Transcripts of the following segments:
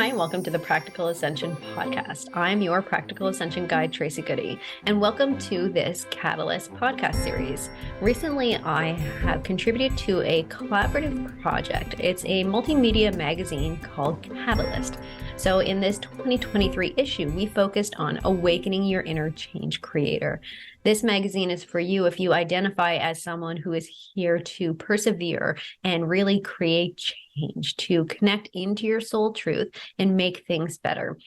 Hi, and welcome to the Practical Ascension podcast. I'm your Practical Ascension guide, Tracy Goody, and welcome to this Catalyst podcast series. Recently, I have contributed to a collaborative project. It's a multimedia magazine called Catalyst. So in this 2023 issue, we focused on awakening your inner change creator. This magazine is for you if you identify as someone who is here to persevere and really create change, to connect into your soul truth and make things better.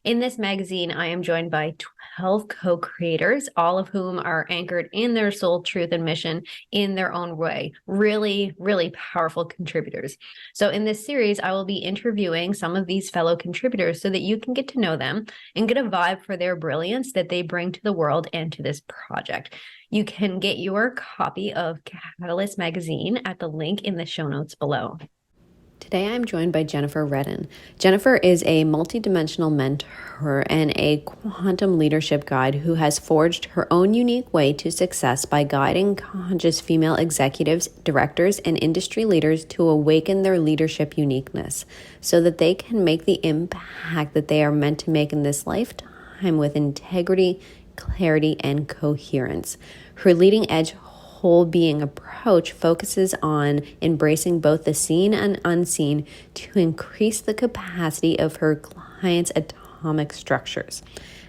In this magazine, I am joined by 12 co-creators, all of whom are anchored in their soul truth and mission in their own way. Really, really powerful contributors. So in this series, I will be interviewing some of these fellow contributors so that you can get to know them and get a vibe for their brilliance that they bring to the world and to this project. You can get your copy of Catalyst magazine at the link in the show notes below. Today, I'm joined by Jennifer Redden. Jennifer is a multidimensional mentor and a quantum leadership guide who has forged her own unique way to success by guiding conscious female executives, directors, and industry leaders to awaken their leadership uniqueness so that they can make the impact that they are meant to make in this lifetime with integrity, clarity, and coherence. Her leading edge whole being approach focuses on embracing both the seen and unseen to increase the capacity of her clients' atomic structures.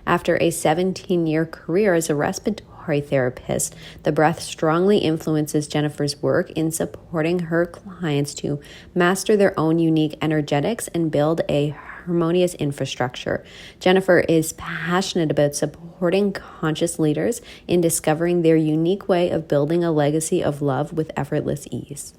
After a 17-year career as a respiratory therapist, the breath strongly influences Jennifer's work in supporting her clients to master their own unique energetics and build a harmonious infrastructure. Jennifer is passionate about supporting conscious leaders in discovering their unique way of building a legacy of love with effortless ease.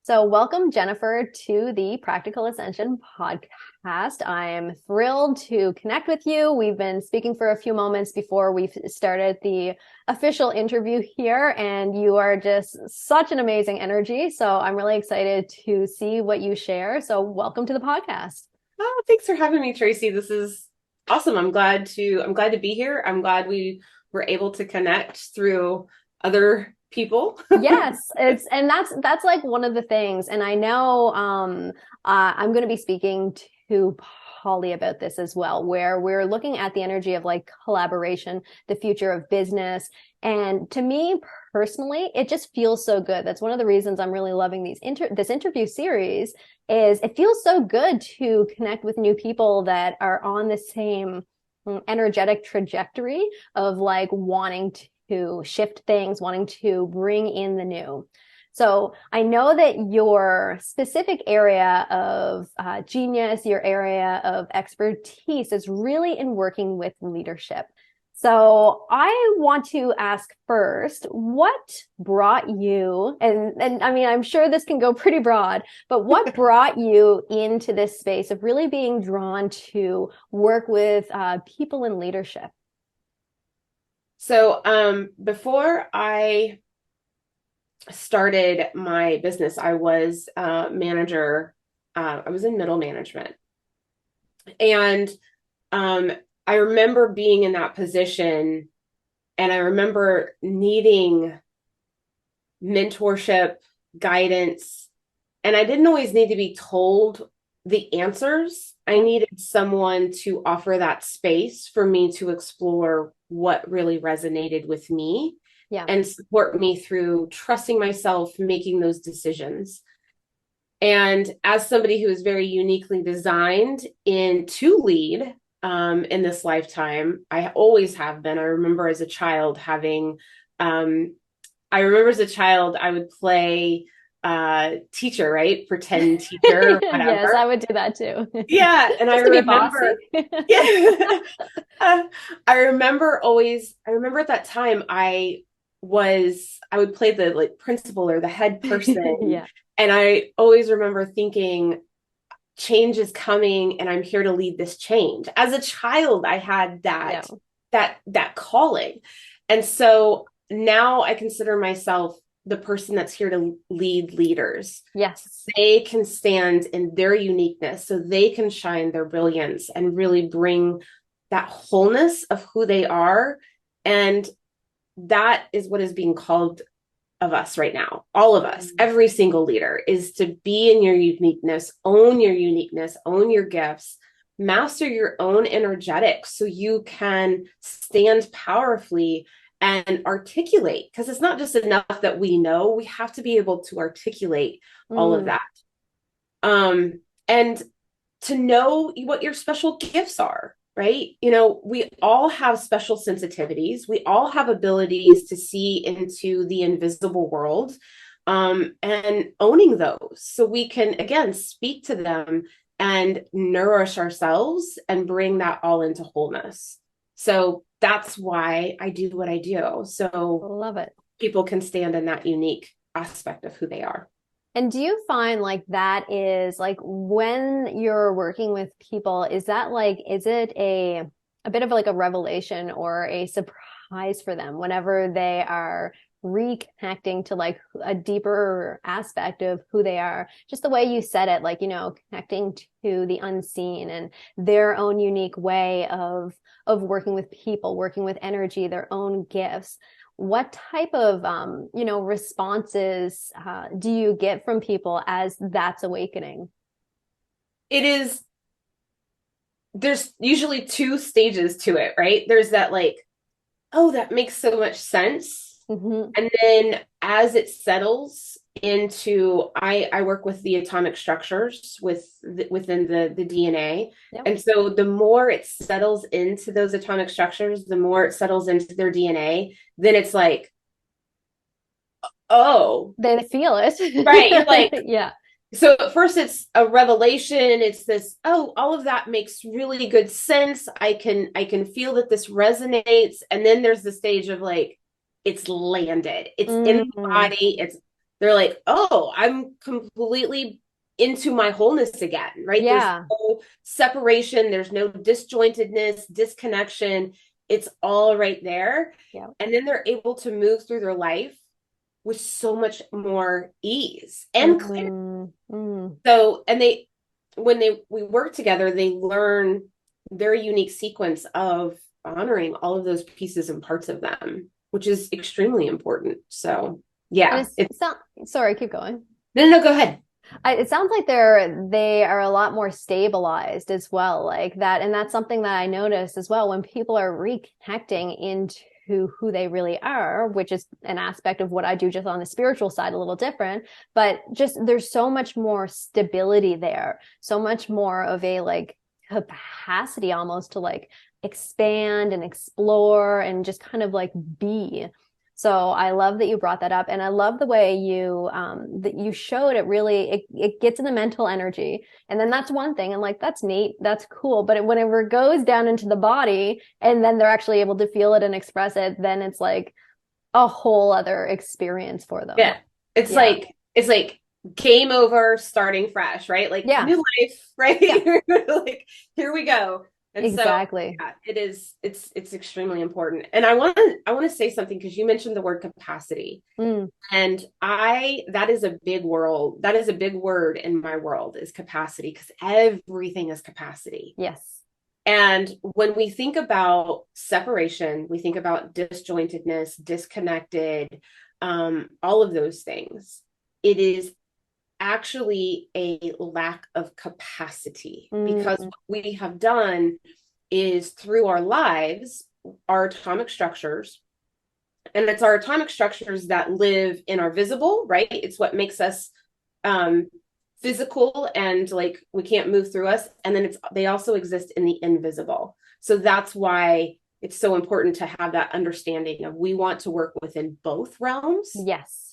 So welcome, Jennifer, to the Practical Ascension podcast. I am thrilled to connect with you. We've been speaking for a few moments before we've started the official interview here, and you are just such an amazing energy. So I'm really excited to see what you share. So welcome to the podcast. Oh, thanks for having me, Tracy. This is awesome. I'm glad to be here. I'm glad we were able to connect through other people. Yes, that's like one of the things. And I know I'm going to be speaking to Holly about this as well, where we're looking at the energy of like collaboration, the future of business. And to me personally, it just feels so good. That's one of the reasons I'm really loving this interview series is it feels so good to connect with new people that are on the same energetic trajectory of like wanting to shift things, wanting to bring in the new. So I know that your specific area of genius, your area of expertise is really in working with leadership. So I want to ask first, what brought you, and I mean, I'm sure this can go pretty broad, but what brought you into this space of really being drawn to work with people in leadership? So before I started my business, I was a manager. I was in middle management. And I remember being in that position, and I remember needing mentorship, guidance, and I didn't always need to be told the answers. I needed someone to offer that space for me to explore what really resonated with me and support me through trusting myself, making those decisions. And as somebody who is very uniquely designed to lead in this lifetime, I always have been. I remember as a child I would play teacher, right? Pretend teacher, whatever. Yes, I would do that too. Yeah, and I remember. Yeah, I remember at that time I would play the like principal or the head person. Yeah. And I always remember thinking change is coming and I'm here to lead this change. As a child, I had that calling. And so now I consider myself the person that's here to lead leaders. Yes. They can stand in their uniqueness so they can shine their brilliance and really bring that wholeness of who they are. And that is what is being called of us right now, all of us, every single leader, is to be in your uniqueness, own your gifts, master your own energetics so you can stand powerfully and articulate, because it's not just enough that we know, we have to be able to articulate all of that. And to know what your special gifts are, right? We all have special sensitivities. We all have abilities to see into the invisible world, and owning those so we can, again, speak to them and nourish ourselves and bring that all into wholeness. So that's why I do what I do. So love it. People can stand in that unique aspect of who they are. And do you find like that is like when you're working with people, is it a bit of like a revelation or a surprise for them whenever they are reconnecting to like a deeper aspect of who they are? Just the way you said it, like, connecting to the unseen and their own unique way of working with people, working with energy, their own gifts. What type of, responses do you get from people as that's awakening? There's usually two stages to it, right? There's that like, oh, that makes so much sense. And then as it settles into, I work with the atomic structures within the DNA. Yep. And so the more it settles into those atomic structures, the more it settles into their DNA, then it's like, oh. They feel it. Right. You're like, yeah. So at first it's a revelation. It's this, oh, all of that makes really good sense. I can feel that this resonates. And then there's the stage of like, it's landed. It's in the body. They're like, oh, I'm completely into my wholeness again, right? Yeah. There's no separation. There's no disjointedness, disconnection. It's all right there. Yeah. And then they're able to move through their life with so much more ease and clarity. So, and we work together, they learn their unique sequence of honoring all of those pieces and parts of them, which is extremely important. So yeah. Sorry, keep going. No, go ahead. It sounds like they are a lot more stabilized as well, like that. And that's something that I noticed as well when people are reconnecting into who they really are, which is an aspect of what I do just on the spiritual side, a little different, but just there's so much more stability there, so much more of a like capacity almost to like expand and explore and just kind of like be. So I love that you brought that up. And I love the way that you showed it really, it gets in the mental energy. And then that's one thing. And like, that's neat. That's cool. But whenever it goes down into the body and then they're actually able to feel it and express it, then it's like a whole other experience for them. Yeah. It's like game over, starting fresh, right? Like new life, right? Yeah. Like, here we go. And exactly. So it's extremely important. And I want to say something, because you mentioned the word capacity. And that is a big world. That is a big word in my world, is capacity, because everything is capacity. Yes. And when we think about separation, we think about disjointedness, disconnected, all of those things. It is actually a lack of capacity, because what we have done is, through our lives, our atomic structures, and it's our atomic structures that live in our visible, right? It's what makes us physical and like we can't move through us. And then they also exist in the invisible. So that's why it's so important to have that understanding of, we want to work within both realms. Yes.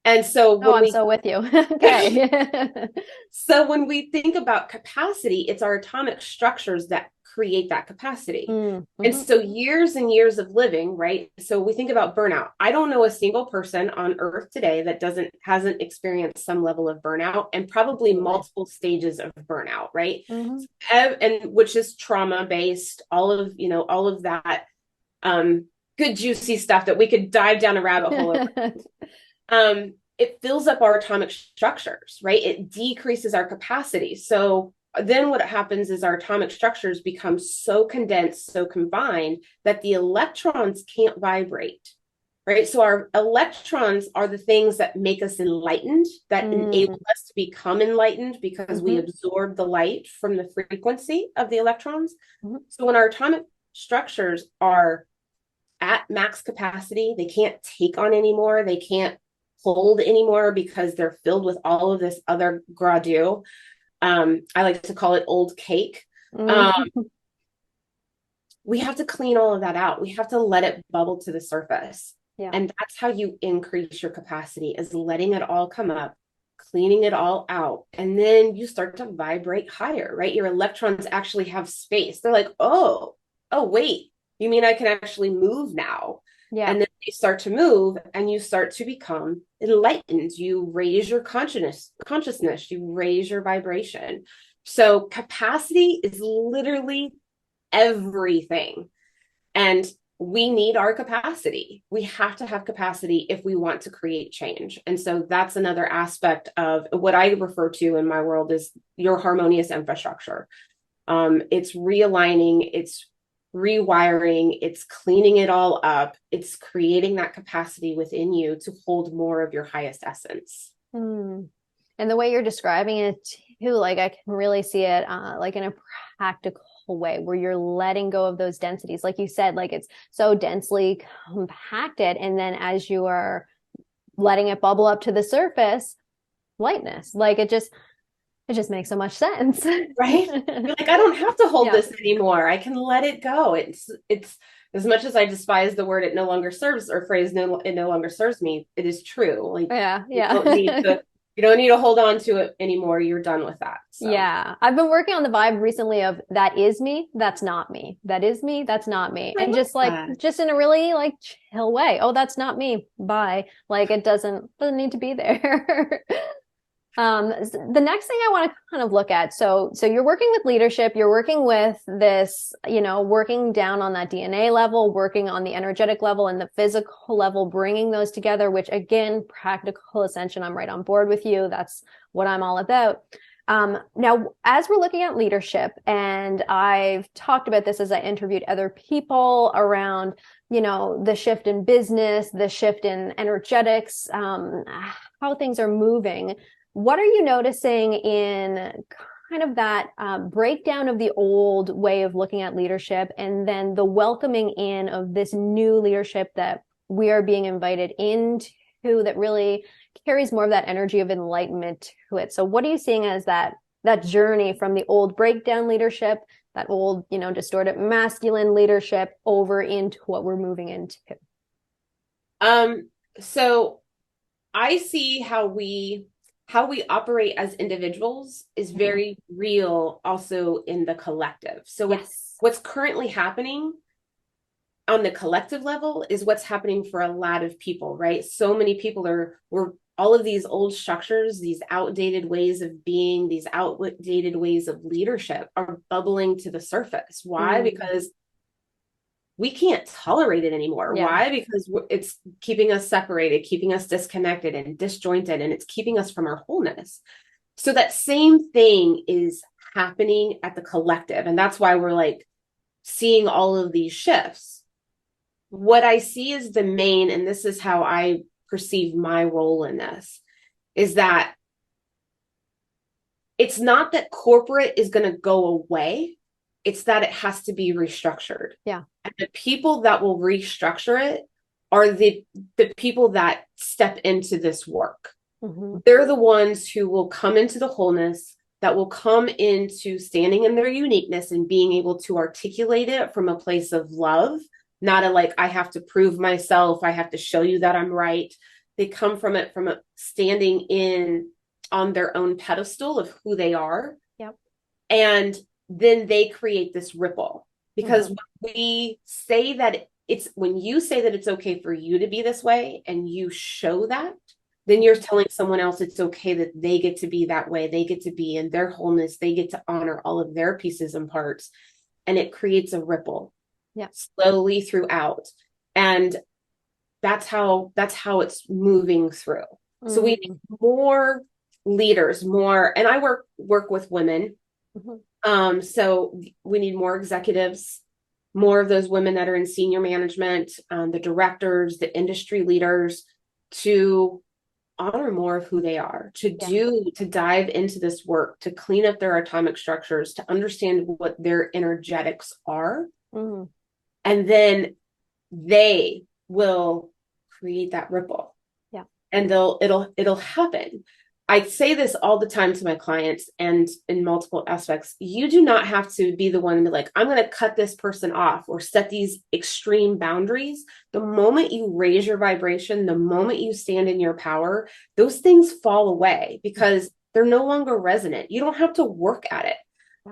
And so I'm so with you. Okay. So when we think about capacity, it's our atomic structures that create that capacity. And so years and years of living, right? So we think about burnout. I don't know a single person on earth today that hasn't experienced some level of burnout, and probably multiple stages of burnout, right? And which is trauma based, all of that good juicy stuff that we could dive down a rabbit hole. It fills up our atomic structures, right? It decreases our capacity. So then what happens is our atomic structures become so condensed, so combined, that the electrons can't vibrate. right? So our electrons are the things that make us enlightened, that enable us to become enlightened because we absorb the light from the frequency of the electrons. So when our atomic structures are at max capacity, they can't take on anymore, they can't hold anymore because they're filled with all of this other gras. I like to call it old cake. We have to clean all of that out. We have to let it bubble to the surface. Yeah. And that's how you increase your capacity, is letting it all come up, cleaning it all out. And then you start to vibrate higher, right? Your electrons actually have space. They're like, oh, wait, you mean I can actually move now? Yeah. And then you start to move and you start to become enlightened. You raise your consciousness, you raise your vibration. So capacity is literally everything. And we need our capacity. We have to have capacity if we want to create change. And so that's another aspect of what I refer to in my world is your harmonious infrastructure. It's realigning, it's rewiring, it's cleaning it all up. It's creating that capacity within you to hold more of your highest essence. And the way you're describing it too, like I can really see it like in a practical way where you're letting go of those densities. Like you said, like it's so densely compacted. And then as you are letting it bubble up to the surface, lightness, like it just makes so much sense. Right? You're like, I don't have to hold this anymore. I can let it go. It's as much as I despise the word, it no longer serves, or phrase, it no longer serves me. It is true. Like, you don't need to hold on to it anymore. You're done with that. So. Yeah. I've been working on the vibe recently of that is me, that's not me. That is me, that's not me. And just like, just in a really like chill way. Oh, that's not me. Bye. Like it doesn't need to be there. The next thing I want to kind of look at, so you're working with leadership, you're working with this, working down on that DNA level, working on the energetic level and the physical level, bringing those together, which again, practical ascension, I'm right on board with you. That's what I'm all about. Now, as we're looking at leadership, and I've talked about this as I interviewed other people around, the shift in business, the shift in energetics, how things are moving. What are you noticing in kind of that breakdown of the old way of looking at leadership and then the welcoming in of this new leadership that we are being invited into that really carries more of that energy of enlightenment to it? So what are you seeing as that journey from the old breakdown leadership, that old, distorted masculine leadership over into what we're moving into? So I see how we operate as individuals is very real also in the collective. So what's currently happening on the collective level is what's happening for a lot of people, right? So many people we're all of these old structures, these outdated ways of being, these outdated ways of leadership are bubbling to the surface. Why? Because we can't tolerate it anymore. Yeah. Why? Because it's keeping us separated, keeping us disconnected and disjointed, and it's keeping us from our wholeness. So that same thing is happening at the collective. And that's why we're like seeing all of these shifts. What I see is the main, and this is how I perceive my role in this, is that it's not that corporate is going to go away. It's that it has to be restructured. Yeah. And the people that will restructure it are the people that step into this work. They're the ones who will come into the wholeness, that will come into standing in their uniqueness and being able to articulate it from a place of love, not a like, I have to prove myself, I have to show you that I'm right. They come from it from a standing in on their own pedestal of who they are. Yep. And then they create this ripple, because when we say that when you say that it's okay for you to be this way and you show that, then you're telling someone else it's okay that they get to be that way. They get to be in their wholeness. They get to honor all of their pieces and parts. And it creates a ripple slowly throughout. And that's how it's moving through. So we need more leaders, and I work with women. So we need more executives, more of those women that are in senior management, the directors, the industry leaders, to honor more of who they are, to dive into this work, to clean up their atomic structures, to understand what their energetics are. Mm-hmm. And then they will create that ripple. Yeah. And it'll happen. I say this all the time to my clients, and in multiple aspects. You do not have to be the one to be like, I'm going to cut this person off or set these extreme boundaries. The moment you raise your vibration, the moment you stand in your power, those things fall away because they're no longer resonant. You don't have to work at it.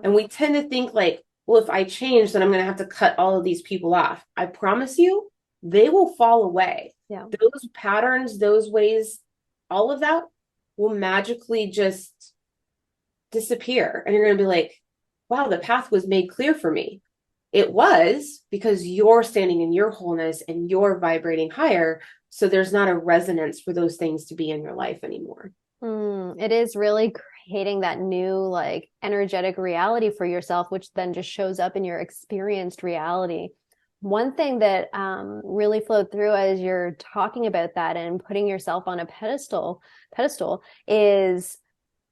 And we tend to think like, well, if I change, then I'm going to have to cut all of these people off. I promise you, they will fall away. Yeah. Those patterns, those ways, all of that will magically just disappear. And you're going to be like, wow, the path was made clear for me. It was because you're standing in your wholeness and you're vibrating higher. So there's not a resonance for those things to be in your life anymore. It is really creating that new like energetic reality for yourself, which then just shows up in your experienced reality. One thing that really flowed through as you're talking about that and putting yourself on a pedestal is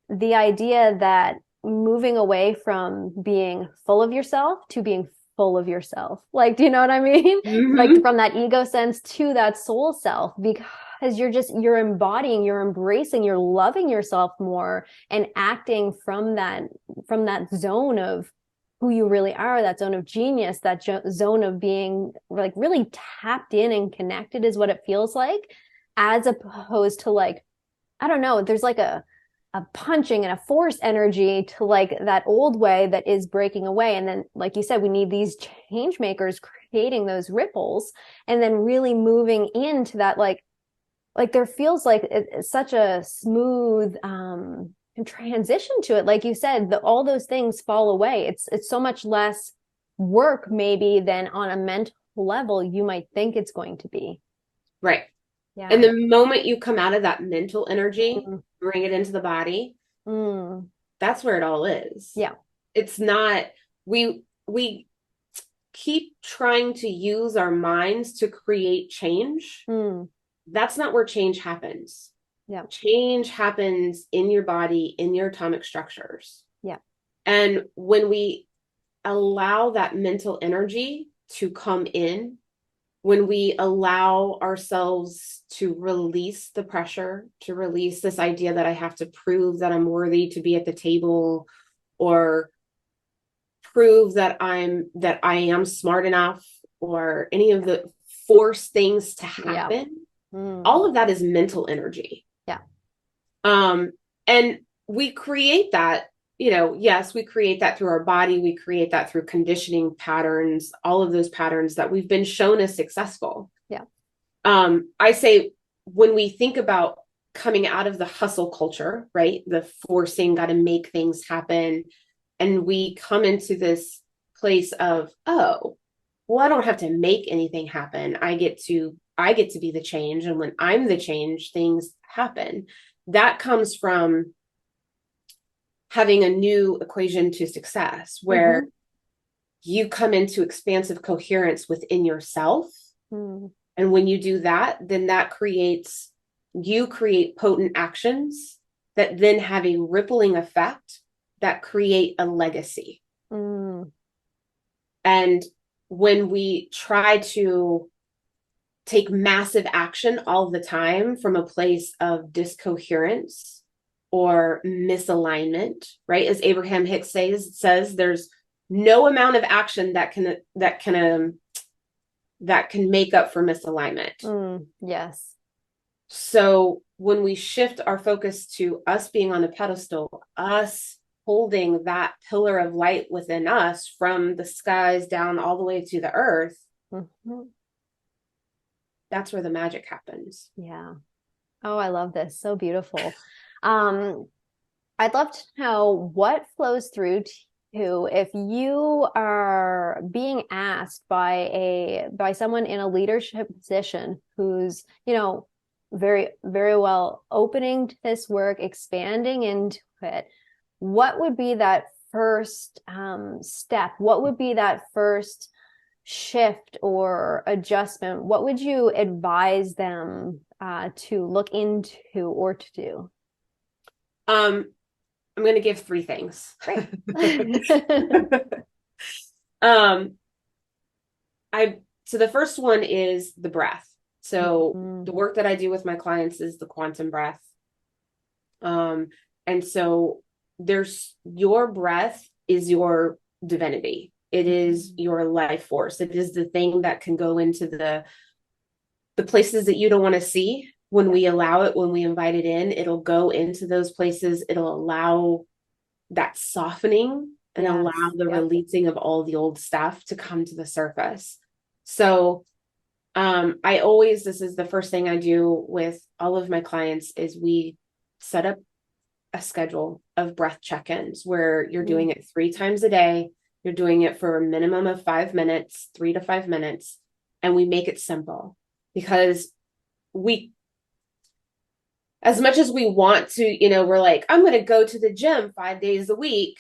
the idea that moving away from being full of yourself to being full of yourself. Like, do you know what I mean? Mm-hmm. Like from that ego sense to that soul self, because you're embodying, you're embracing, you're loving yourself more and acting from that zone of who you really are, that zone of genius, that zone of being like really tapped in and connected is what it feels like, as opposed to like, I don't know, there's like a punching and a force energy to like that old way that is breaking away. And then, like you said, we need these change makers creating those ripples and then really moving into that, like there feels like it's such a smooth, transition to it. Like you said, all those things fall away. It's so much less work maybe than on a mental level you might think it's going to be. Right. Yeah. And the moment you come out of that mental energy, bring it into the body, that's where it all is. Yeah. It's not, we keep trying to use our minds to create change. That's not where change happens. Yeah. Change happens in your body, in your atomic structures. Yeah. And when we allow that mental energy to come in, when we allow ourselves to release the pressure, to release this idea that I have to prove that I'm worthy to be at the table, or prove that I am smart enough, or any of the force things to happen, all of that is mental energy. Yeah. And we create that, yes, we create that through our body. We create that through conditioning patterns, all of those patterns that we've been shown as successful. Yeah. I say when we think about coming out of the hustle culture, right? The forcing, got to make things happen. And we come into this place of, oh, well, I don't have to make anything happen. I get to be the change. And when I'm the change, things happen. That comes from having a new equation to success, where you come into expansive coherence within yourself. And when you do that, then you create potent actions that then have a rippling effect that create a legacy. And when we try to take massive action all the time from a place of discoherence or misalignment, right? As Abraham Hicks says, there's no amount of action that can make up for misalignment. Yes. So when we shift our focus to us being on the pedestal, us holding that pillar of light within us from the skies down all the way to the earth, that's where the magic happens. Yeah. Oh, I love this. So beautiful. I'd love to know what flows through to you if you are being asked by someone in a leadership position who's, very, very well opening to this work, expanding into it. What would be that first step? What would be that first shift or adjustment, what would you advise them to look into or to do? I'm going to give three things. Great. um, so the first one is the breath. So the work that I do with my clients is the quantum breath. And so your breath is your divinity. It is your life force. It is the thing that can go into the places that you don't want to see. When we allow it, when we invite it in, it'll go into those places. It'll allow that softening and allow the releasing of all the old stuff to come to the surface. So this is the first thing I do with all of my clients is we set up a schedule of breath check-ins where you're doing it 3 times a day. You're doing it for a minimum of 5 minutes, 3 to 5 minutes. And we make it simple because as much as we want to, we're like, I'm going to go to the gym 5 days a week.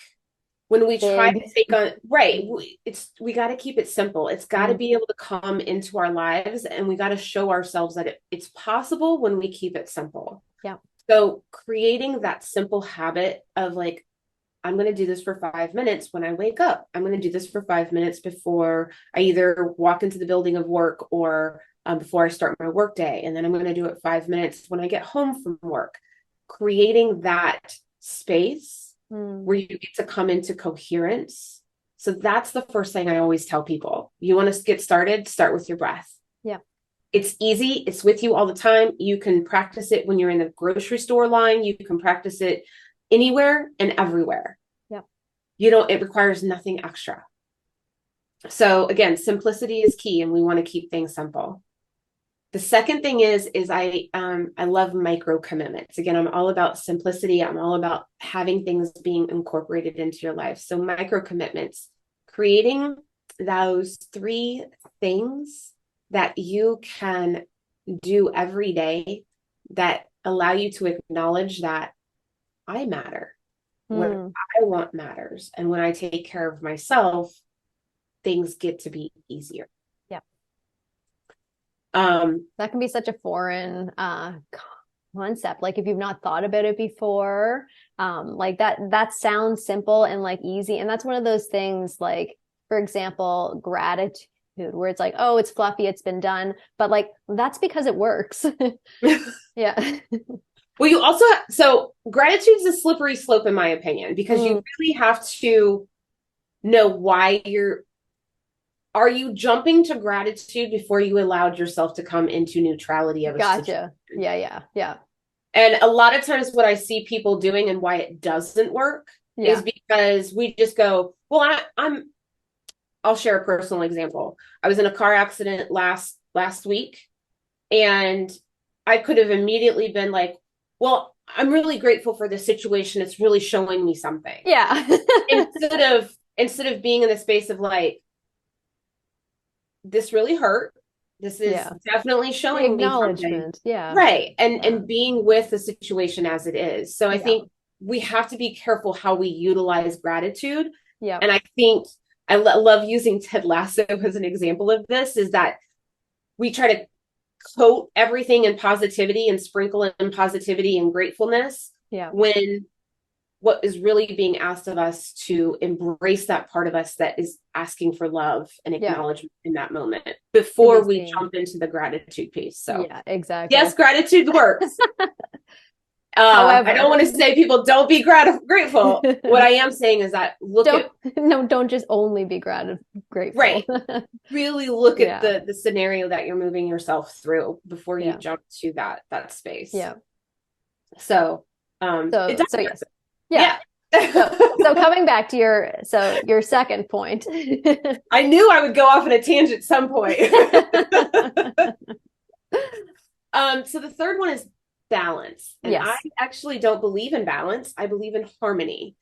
When we try to take on, we got to keep it simple. It's got to be able to come into our lives, and we got to show ourselves that it's possible when we keep it simple. Yeah. So creating that simple habit of like, I'm going to do this for 5 minutes when I wake up. I'm going to do this for 5 minutes before I either walk into the building of work or before I start my work day. And then I'm going to do it 5 minutes when I get home from work. Creating that space where you get to come into coherence. So that's the first thing I always tell people. You want to get started, start with your breath. Yeah. It's easy. It's with you all the time. You can practice it when you're in the grocery store line. You can practice it anywhere and everywhere. Yeah. It requires nothing extra. So again, simplicity is key, and we want to keep things simple. The second thing is I love micro commitments. Again, I'm all about simplicity. I'm all about having things being incorporated into your life. So micro commitments, creating those 3 things that you can do every day that allow you to acknowledge that I matter. What I want matters. And when I take care of myself, things get to be easier. That can be such a foreign concept. Like if you've not thought about it before, like that sounds simple and like easy. And that's one of those things, like, for example, gratitude, where it's like, oh, it's fluffy, it's been done. But like, that's because it works. Yeah. Well, so gratitude's a slippery slope, in my opinion, because you really have to know why are you jumping to gratitude before you allowed yourself to come into neutrality of a situation? Yeah. And a lot of times what I see people doing and why it doesn't work is because we just go, well, I'll share a personal example. I was in a car accident last week, and I could have immediately been like, well, I'm really grateful for this situation. It's really showing me something. Yeah. instead of being in the space of like, this really hurt. This is definitely showing me something. Yeah. Right. And being with the situation as it is. So I think we have to be careful how we utilize gratitude. Yeah. And I think I love using Ted Lasso as an example of this, is that we try to coat everything in positivity and sprinkle in positivity and gratefulness. Yeah. When what is really being asked of us to embrace that part of us that is asking for love and acknowledgement in that moment before we jump into the gratitude piece. So yeah, exactly. Yes, gratitude works. However, I don't want to say people don't be grateful. What I am saying is that don't just only be grateful. Right. Really look at the scenario that you're moving yourself through before you jump to that space. Yeah. So it does. Yes. Yeah. So coming back to your second point. I knew I would go off on a tangent at some point. So the third one is balance. And I actually don't believe in balance. I believe in harmony.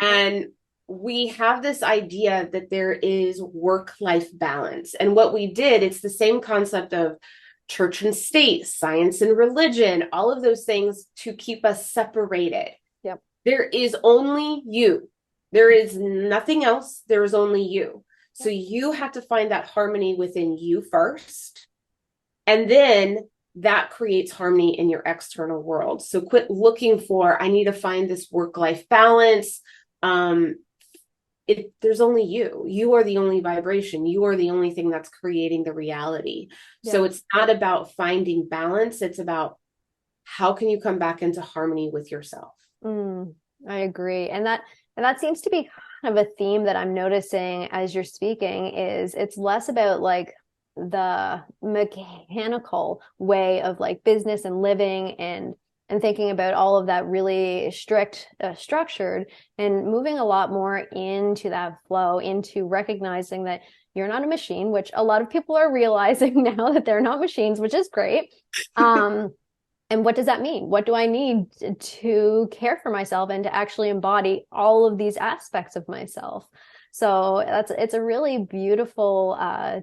And we have this idea that there is work-life balance. And what we did, it's the same concept of church and state, science and religion, all of those things to keep us separated. There is only you. There is nothing else. There is only you. So you have to find that harmony within you first. And then that creates harmony in your external world. So quit looking for, I need to find this work-life balance. There's only you. You are the only vibration. You are the only thing that's creating the reality. Yeah. So it's not about finding balance. It's about how can you come back into harmony with yourself. I agree. And that seems to be kind of a theme that I'm noticing as you're speaking, is it's less about like the mechanical way of like business and living and thinking about all of that really strict, structured, and moving a lot more into that flow, into recognizing that you're not a machine, which a lot of people are realizing now that they're not machines, which is great. And what does that mean? What do I need to care for myself and to actually embody all of these aspects of myself? So it's a really beautiful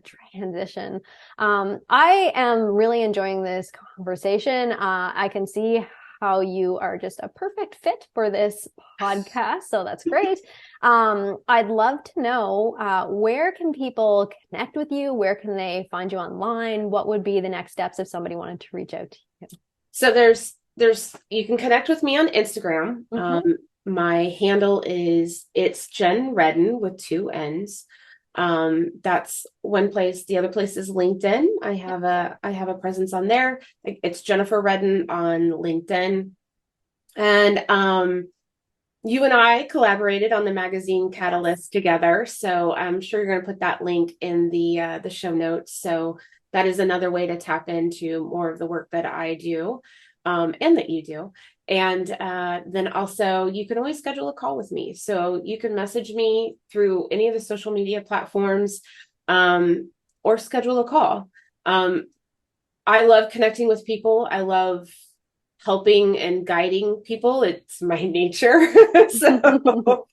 transition. I am really enjoying this conversation. I can see how you are just a perfect fit for this podcast. So that's great. I'd love to know, where can people connect with you? Where can they find you online? What would be the next steps if somebody wanted to reach out to you? So you can connect with me on Instagram. My handle it's Jen Redden with 2 N's. That's one place. The other place is LinkedIn. I have a presence on there. It's Jennifer Redden on LinkedIn. And you and I collaborated on the magazine Catalyst together. So I'm sure you're going to put that link in the show notes. So that is another way to tap into more of the work that I do, and that you do. And then also you can always schedule a call with me. So you can message me through any of the social media platforms, or schedule a call. I love connecting with people. I love helping and guiding people. It's my nature. So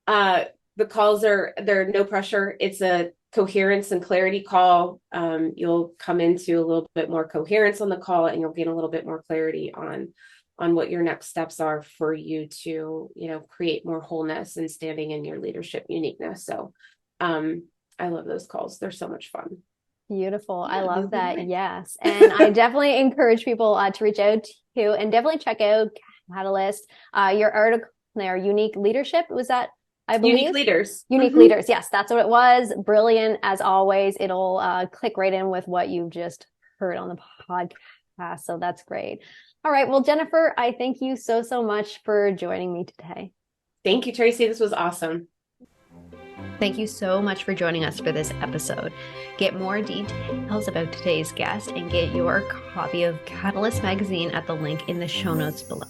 the calls they're no pressure. It's a coherence and clarity call. You'll come into a little bit more coherence on the call, and you'll gain a little bit more clarity on what your next steps are for you to, create more wholeness and standing in your leadership uniqueness. So I love those calls. They're so much fun. Beautiful. I love that. Yes. And I definitely encourage people to reach out to you, and definitely check out Catalyst. Your article there, Unique Leadership, was that, I believe? Unique Leaders. Unique Leaders. Yes, that's what it was. Brilliant. As always, it'll click right in with what you've just heard on the podcast. So that's great. All right. Well, Jennifer, I thank you so, so much for joining me today. Thank you, Tracy. This was awesome. Thank you so much for joining us for this episode. Get more details about today's guest and get your copy of Catalyst magazine at the link in the show notes below.